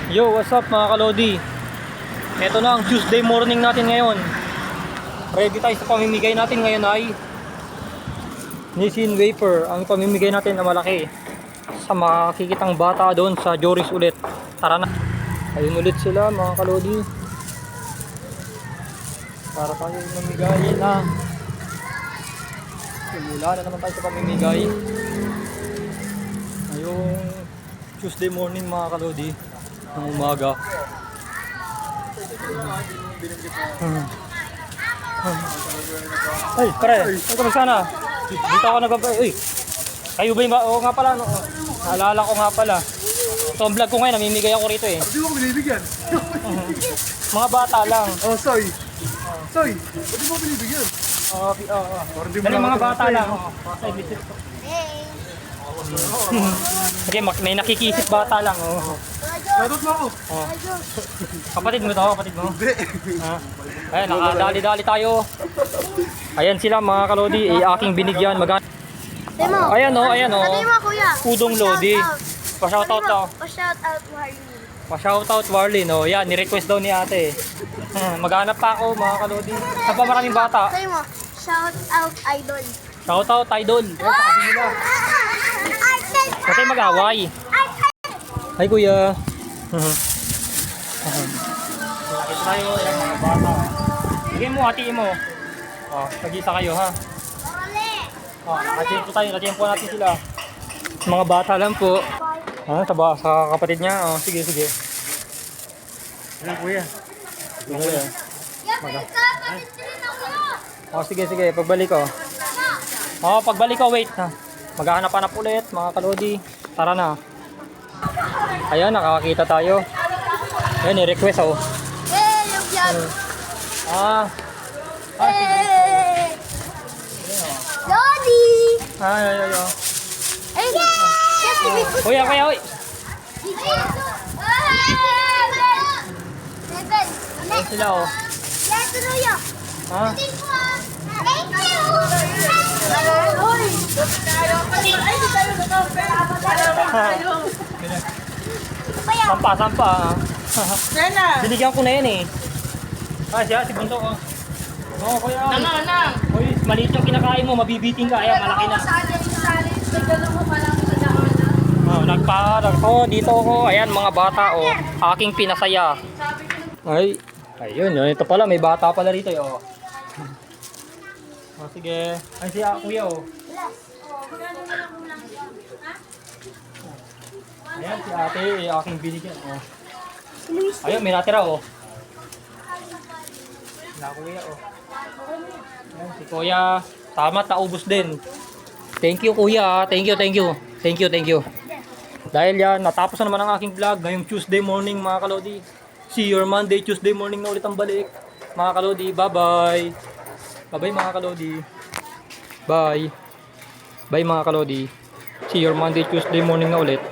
Yo, what's up mga kalodi? Ito na ang Tuesday morning natin ngayon. Ready tayo sa pamimigay natin ngayon ay Nissin wafer. Ang pamimigay natin na malaki sa makikitang bata doon sa Joris ulit. Tara na. Ayun ulit sila mga kalodi. Para tayo mamigay na. Simula na naman tayo sa pamimigay. Ngayong Tuesday morning mga kalodi. Ng umaga. Ay, pare, ay kamusta na? Dito ako nagbabay. Uy, kayo ba yung oo nga pala, no? Naalala ko nga pala. So, ang vlog ko ngayon, namimigay ako rito eh. Hindi mo binibigyan. Mga bata lang. Oh, soy. Soy, hindi mo binibigyan. Dali, mga bata lang. Okay, may nakikisip bata lang. Shoutout mo ako. Kapatid mo to, kapatid mo. Hindi. Ayan, nakadali-dali tayo. Ayan sila mga kalodi, aking binigyan. Ayan o, ayan o. Sabi mo, kuya. Pudong Lodi. Pa-shoutout daw. Pa-shoutout, Warley. Pa-shoutout Warley, no? Yan, ni-request daw ni ate. Maghanap pa ako mga kalodi. Saan pa maraming bata? Sabi mo, shoutout, idol. Shoutout, idol. Yan, sabi nila. Huwag kayo mag-away. Hi kuya. Nakita tayo, yan mga bata. Sige mo, hatiin mo. Nag-isa kayo ha. Nakatimpo tayo, nakatimpo natin sila. Mga bata lang po. Sa kapatid niya. Sige, sige. Ayan, kuya. Kuya. Sige, sige. Pagbalik ko. Pagbalik ko, wait. Maghahanap-hanap ulit, mga kalodi. Tara na. Ayan, nakakakita tayo. Ayan, i-request ako. Hey, yung yan. Hey! Lodi! Ay. Ay, yes, Kuya, uy. Ayan sila, oh. Yes, Ruyo. Ha? Thank you! Sampa. Binigyan ko na yan eh. Siya, si Bunto. Kuya. Uy, maliit yung kinakain mo, mabibiting ka. Ayan, malaki na. Dito ako. Ayan, mga bata, oh. Aking pinasaya. Ayun, ito pala, may bata pala rito, oh. Sige. Ay, si kuya, oh. Ayan, si ate, aking binigyan, oh. Ayun, may natira, oh. Kuya, oh. Ayan, si kuya. Tama, taubos din. Thank you, kuya. Thank you. Dahil yan, natapos na naman ang aking vlog ngayong Tuesday morning, mga kalodi. See you Monday, Tuesday morning na ulit ang balik. Mga kalodi, bye-bye. Bye-bye, mga kalodi. Bye. Bye, mga kalodi. See you Monday, Tuesday morning na ulit.